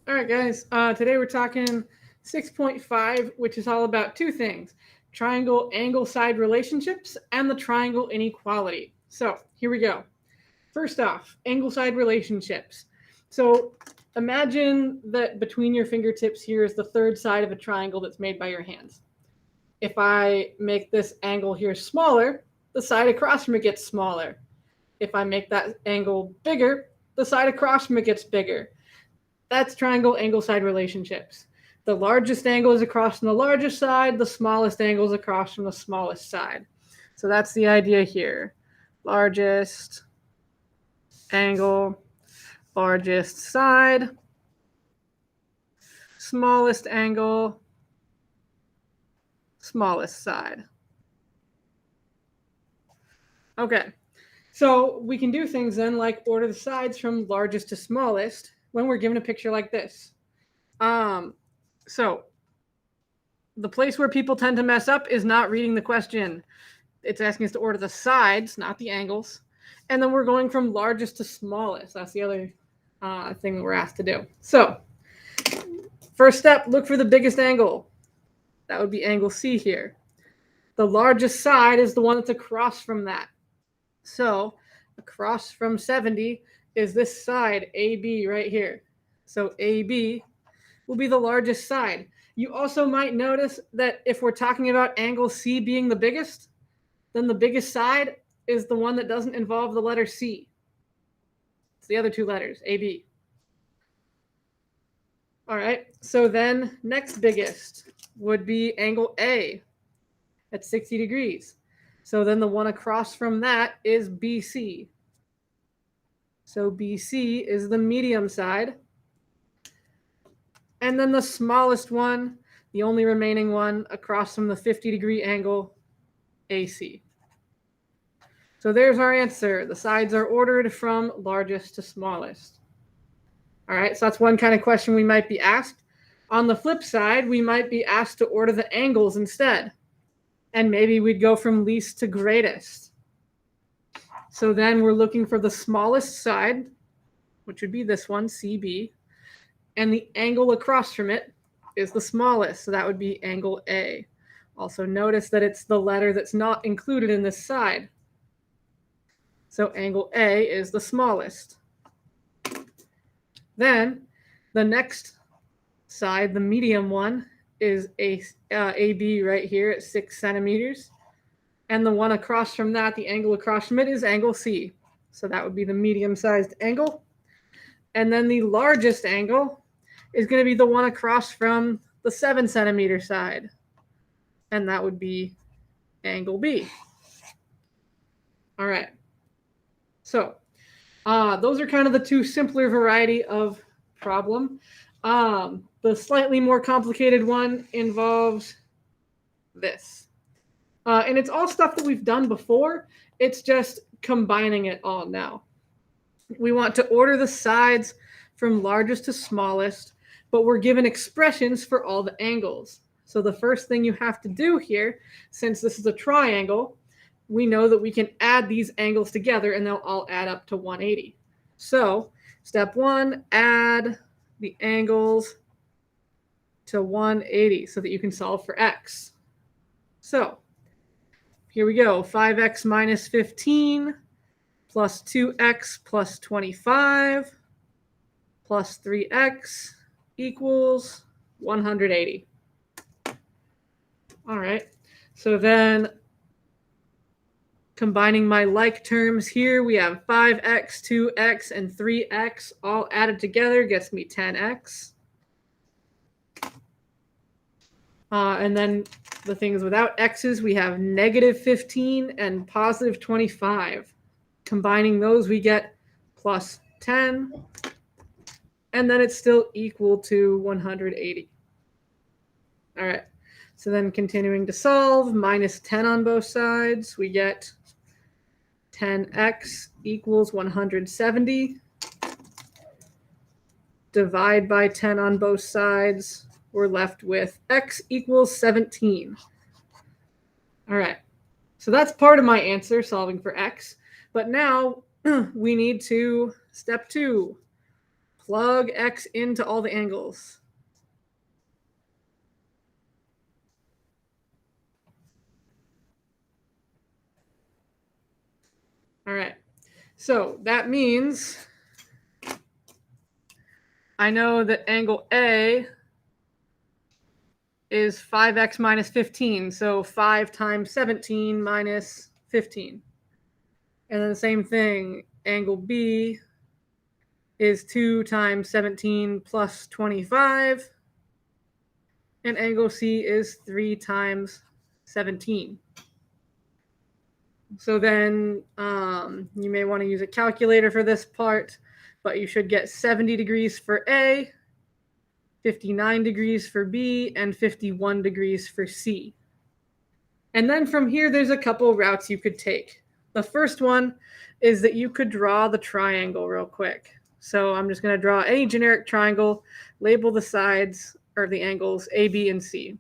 All right, guys. Today we're talking 6.5, which is all about two things: triangle angle side relationships and the triangle inequality. So here we go. First off, angle side relationships. So imagine that between your fingertips here is the third side of a triangle that's made by your hands. If I make this angle here smaller, the side across from it gets smaller. If I make that angle bigger, the side across from it gets bigger. That's triangle angle side relationships. The largest angle is across from the largest side, the smallest angle is across from the smallest side. So that's the idea here. Largest angle, largest side, smallest angle, smallest side. Okay, so we can do things then like order the sides from largest to smallest when we're given a picture like this. So the place where people tend to mess up is not reading the question. It's asking us to order the sides, not the angles. And then we're going from largest to smallest. That's the other thing that we're asked to do. So first step, look for the biggest angle. That would be angle C here. The largest side is the one that's across from that. So across from 70 is this side, AB, right here. So AB will be the largest side. You also might notice that if we're talking about angle C being the biggest, then the biggest side is the one that doesn't involve the letter C. It's the other two letters, AB. All right, so then next biggest would be angle A at 60 degrees. So then the one across from that is BC. So BC is the medium side. And then the smallest one, the only remaining one across from the 50-degree angle, AC. So there's our answer. The sides are ordered from largest to smallest. All right, so that's one kind of question we might be asked. On the flip side, we might be asked to order the angles instead. And maybe we'd go from least to greatest. So then we're looking for the smallest side, which would be this one, CB. And the angle across from it is the smallest, so that would be angle A. Also notice that it's the letter that's not included in this side. So angle A is the smallest. Then the next side, the medium one, is AB right here at 6 centimeters. And the one across from that, the angle across from it, is angle C. So that would be the medium-sized angle. And then the largest angle is going to be the one across from the 7 centimeter side. And that would be angle B. All right. So those are kind of the two simpler variety of problem. The slightly more complicated one involves this. And it's all stuff that we've done before. It's just combining it all now. We want to order the sides from largest to smallest, but we're given expressions for all the angles. So the first thing you have to do here, since this is a triangle, we know that we can add these angles together and they'll all add up to 180. So step one, add the angles to 180 so that you can solve for x. So here we go, 5x minus 15 plus 2x plus 25 plus 3x equals 180. All right, so then combining my like terms here, we have 5x, 2x, and 3x all added together gets me 10x. And then the things without x's, we have negative 15 and positive 25. Combining those, we get plus 10. And then it's still equal to 180. All right. So then continuing to solve, minus 10 on both sides, we get 10x equals 170. Divide by 10 on both sides, we're left with x equals 17. All right. So that's part of my answer, solving for x. But now we need to, step 2, plug x into all the angles. All right, so that means I know that angle A is 5x minus 15, so 5 times 17 minus 15. And then the same thing, angle B is 2 times 17 plus 25, and angle C is 3 times 17. So then you may want to use a calculator for this part, but you should get 70 degrees for A, 59 degrees for B, and 51 degrees for C. And then from here, there's a couple routes you could take. The first one is that you could draw the triangle real quick. So I'm just going to draw any generic triangle, label the sides or the angles A, B, and C.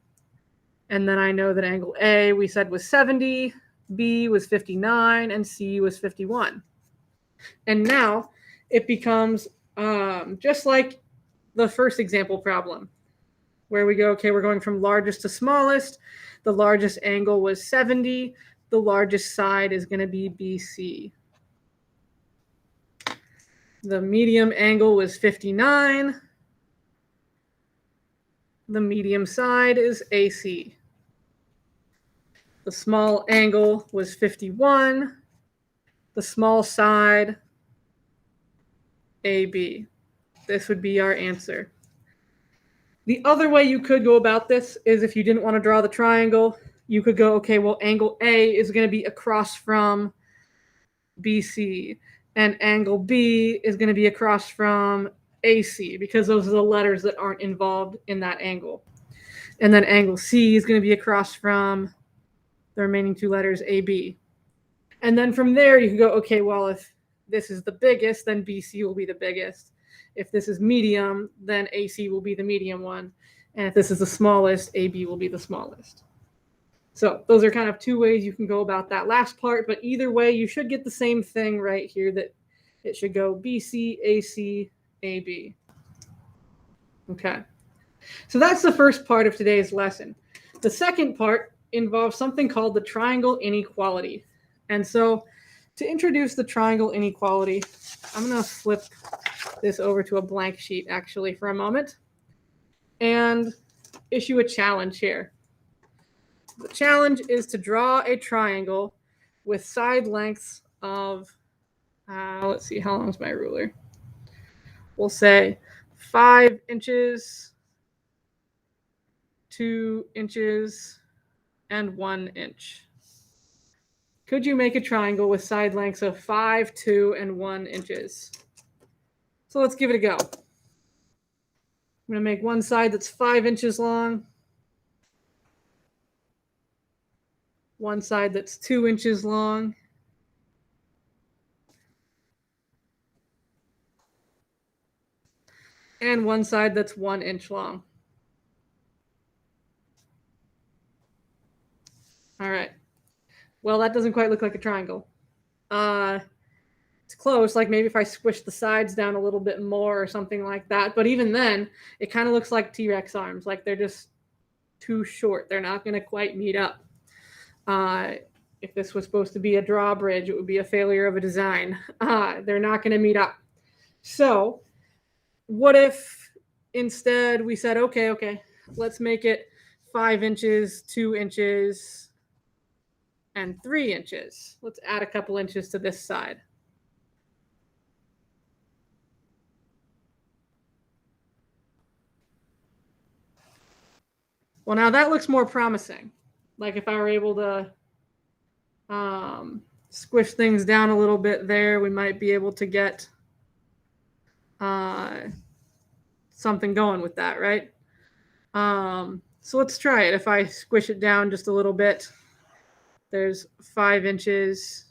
And then I know that angle A we said was 70, B was 59, and C was 51. And now it becomes just like the first example problem, where we go, okay, we're going from largest to smallest. The largest angle was 70. The largest side is going to be BC. The medium angle was 59. The medium side is AC. The small angle was 51. The small side, AB. This would be our answer. The other way you could go about this is if you didn't want to draw the triangle, you could go, okay, well, angle A is going to be across from BC, and angle B is going to be across from AC, because those are the letters that aren't involved in that angle. And then angle C is going to be across from the remaining two letters AB. And then from there, you can go, okay, well, if this is the biggest, then BC will be the biggest. If this is medium, then AC will be the medium one. And if this is the smallest, AB will be the smallest. So those are kind of two ways you can go about that last part. But either way, you should get the same thing right here, that it should go BC, AC, AB. Okay. So that's the first part of today's lesson. The second part involves something called the triangle inequality. And so to introduce the triangle inequality, I'm going to flip this over to a blank sheet actually for a moment and issue a challenge here. The challenge is to draw a triangle with side lengths of, let's see, how long is my ruler? We'll say 5 inches, 2 inches, and 1 inch. Could you make a triangle with side lengths of 5, 2, and 1 inches? So let's give it a go. I'm going to make one side that's 5 inches long, one side that's 2 inches long, and one side that's 1 inch long. All right. Well, that doesn't quite look like a triangle. It's close, like maybe if I squish the sides down a little bit more or something like that. But even then, it kind of looks like T-Rex arms, like they're just too short. They're not going to quite meet up. If this was supposed to be a drawbridge, it would be a failure of a design. They're not going to meet up. So what if instead we said, okay, let's make it 5 inches, 2 inches, and 3 inches. Let's add a couple inches to this side. Well, now that looks more promising. Like if I were able to squish things down a little bit there, we might be able to get something going with that, right? So let's try it. If I squish it down just a little bit, there's 5 inches.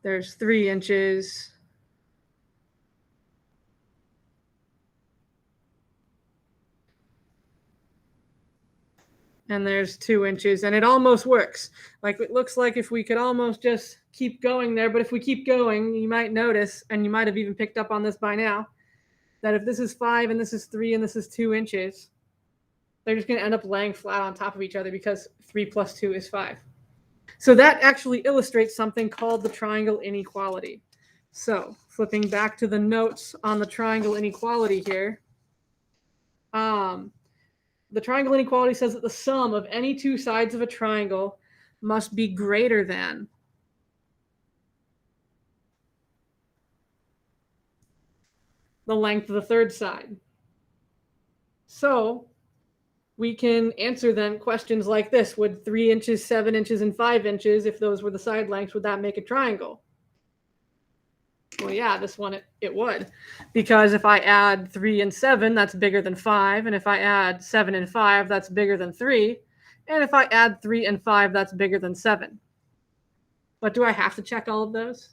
There's 3 inches. and there's 2 inches, and it almost works. Like, it looks like if we could almost just keep going there, but if we keep going, you might notice, and you might have even picked up on this by now, that if this is 5 and this is 3 and this is 2 inches, they're just going to end up laying flat on top of each other because 3 plus 2 is 5. So that actually illustrates something called the triangle inequality. So flipping back to the notes on the triangle inequality here, the triangle inequality says that the sum of any 2 sides of a triangle must be greater than the length of the third side. So we can answer then questions like this. Would 3 inches, 7 inches, and 5 inches, if those were the side lengths, would that make a triangle? Well, yeah, this one, it would. Because if I add 3 and 7, that's bigger than 5. And if I add 7 and 5, that's bigger than 3. And if I add 3 and 5, that's bigger than 7. But do I have to check all of those?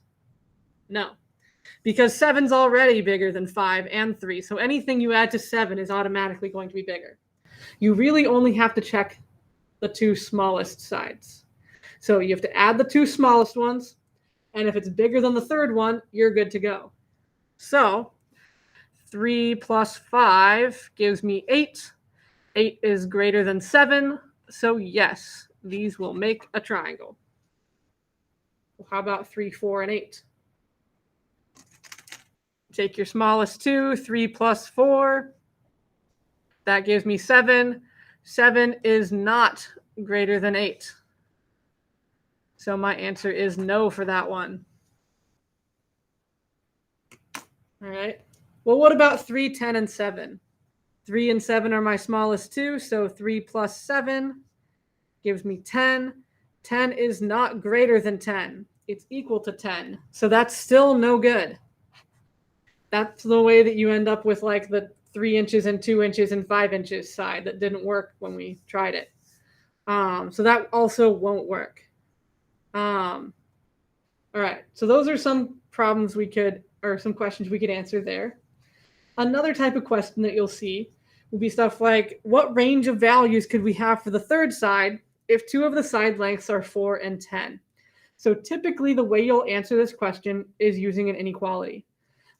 No. Because 7's already bigger than 5 and 3. So anything you add to 7 is automatically going to be bigger. You really only have to check the 2 smallest sides. So you have to add the 2 smallest ones, and if it's bigger than the third one, you're good to go. So 3 plus 5 gives me 8. 8 is greater than 7, so yes, these will make a triangle. Well, how about 3, 4, and 8? Take your smallest 2, 3 plus 4. That gives me 7. 7 is not greater than 8. So my answer is no for that one. All right. Well, what about 3, 10, and 7? 3 and 7 are my smallest 2, so 3 plus 7 gives me 10. 10 is not greater than 10. It's equal to 10. So that's still no good. That's the way that you end up with like the 3 inches and 2 inches and 5 inches side that didn't work when we tried it. So that also won't work. All right, so those are some problems we could, or some questions we could answer there. Another type of question that you'll see will be stuff like, what range of values could we have for the third side if 2 of the side lengths are 4 and 10? So typically the way you'll answer this question is using an inequality.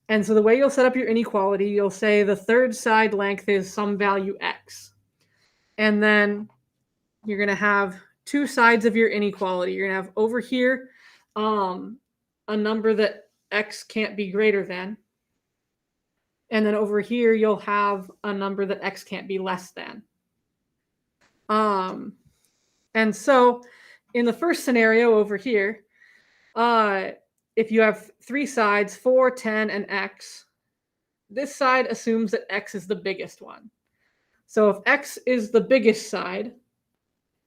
And so the way you'll set up your inequality, you'll say the third side length is some value x. And then you're going to have 2 sides of your inequality. You're going to have over here a number that x can't be greater than. And then over here, you'll have a number that x can't be less than. And so in the first scenario over here, if you have 3 sides, 4, 10, and x, this side assumes that x is the biggest one. So if x is the biggest side,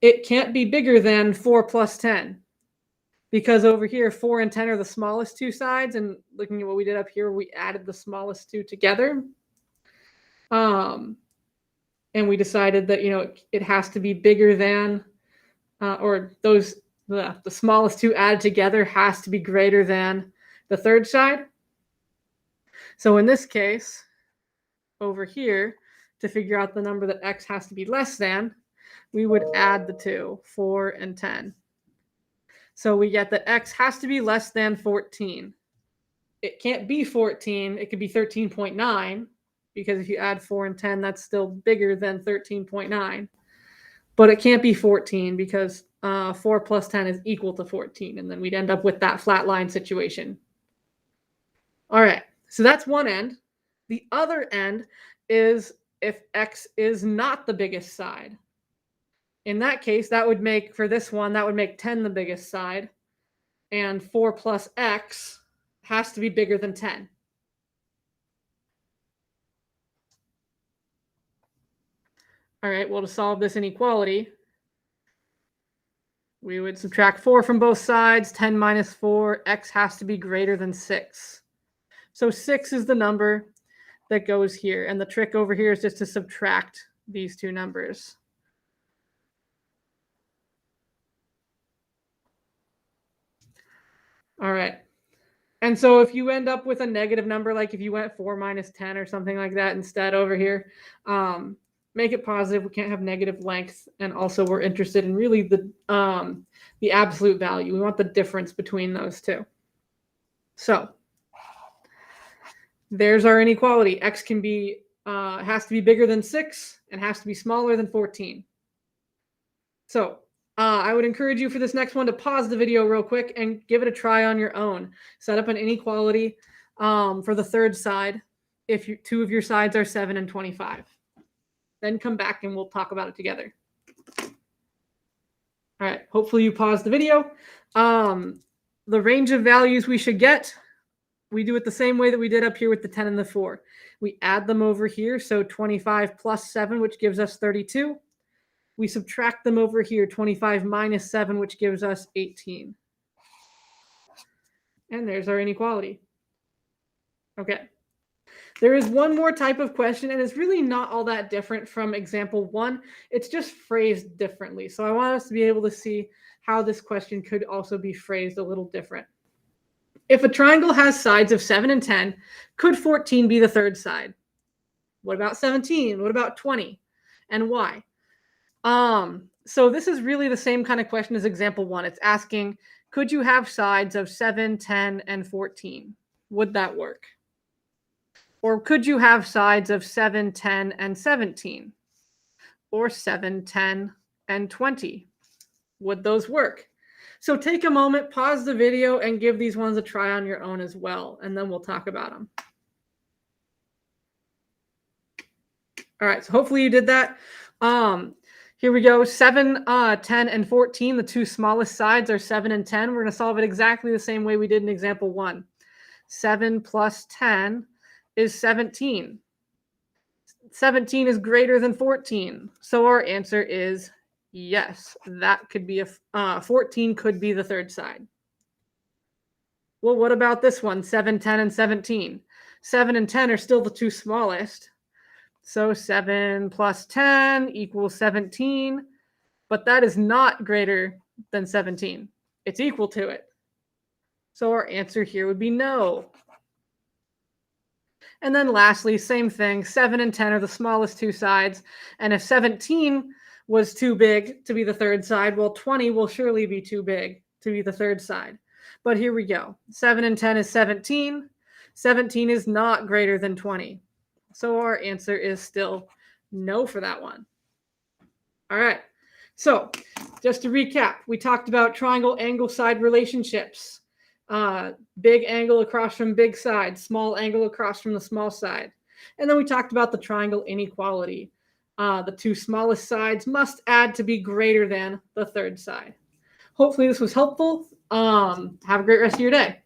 it can't be bigger than 4 plus 10. Because over here, 4 and 10 are the smallest 2 sides, and looking at what we did up here, we added the smallest 2 together. And we decided that, it has to be bigger than, or the smallest 2 added together has to be greater than the third side. So in this case, over here, to figure out the number that x has to be less than, we would add the 2, 4 and 10. So we get that x has to be less than 14. It can't be 14. It could be 13.9, because if you add 4 and 10, that's still bigger than 13.9. But it can't be 14 because 4 plus 10 is equal to 14. And then we'd end up with that flat line situation. All right, so that's one end. The other end is if x is not the biggest side. In that case, that would make, for this one, that would make 10 the biggest side. And 4 plus x has to be bigger than 10. All right, well, to solve this inequality, we would subtract 4 from both sides. 10 minus 4, x has to be greater than 6. So 6 is the number that goes here. And the trick over here is just to subtract these 2 numbers. All right. And so if you end up with a negative number, like if you went 4 minus 10 or something like that instead over here, make it positive. We can't have negative length. And also we're interested in really the absolute value. We want the difference between those two. So there's our inequality. X can be has to be bigger than 6 and has to be smaller than 14. So I would encourage you for this next one to pause the video real quick and give it a try on your own. Set up an inequality for the third side if two of your sides are 7 and 25. Then come back and we'll talk about it together. All right, hopefully you paused the video. The range of values we should get, we do it the same way that we did up here with the 10 and the 4. We add them over here, so 25 plus 7, which gives us 32. We subtract them over here, 25 minus 7, which gives us 18. And there's our inequality. Okay. There is one more type of question, and it's really not all that different from example 1. It's just phrased differently. So I want us to be able to see how this question could also be phrased a little different. If a triangle has sides of 7 and 10, could 14 be the third side? What about 17? What about 20? And why? So this is really the same kind of question as example 1. It's asking, could you have sides of 7, 10, and 14? Would that work? Or could you have sides of 7, 10, and 17? Or 7, 10, and 20? Would those work? So take a moment, pause the video, and give these ones a try on your own as well, and then we'll talk about them. All right, so hopefully you did that. Here we go, 7, 10, and 14. The two smallest sides are 7 and 10. We're going to solve it exactly the same way we did in example 1. 7 plus 10 is 17. 17 is greater than 14. So our answer is yes. That could be 14 could be the third side. Well, what about this one? 7, 10, and 17. 7 and 10 are still the two smallest. So 7 plus 10 equals 17. But that is not greater than 17. It's equal to it. So our answer here would be no. And then lastly, same thing, 7 and 10 are the smallest two sides. And if 17 was too big to be the third side, well, 20 will surely be too big to be the third side. But here we go. 7 and 10 is 17. 17 is not greater than 20. So our answer is still no for that one. All right. So just to recap, we talked about triangle angle side relationships. Big angle across from big side, small angle across from the small side. And then we talked about the triangle inequality. The two smallest sides must add to be greater than the third side. Hopefully this was helpful. Have a great rest of your day.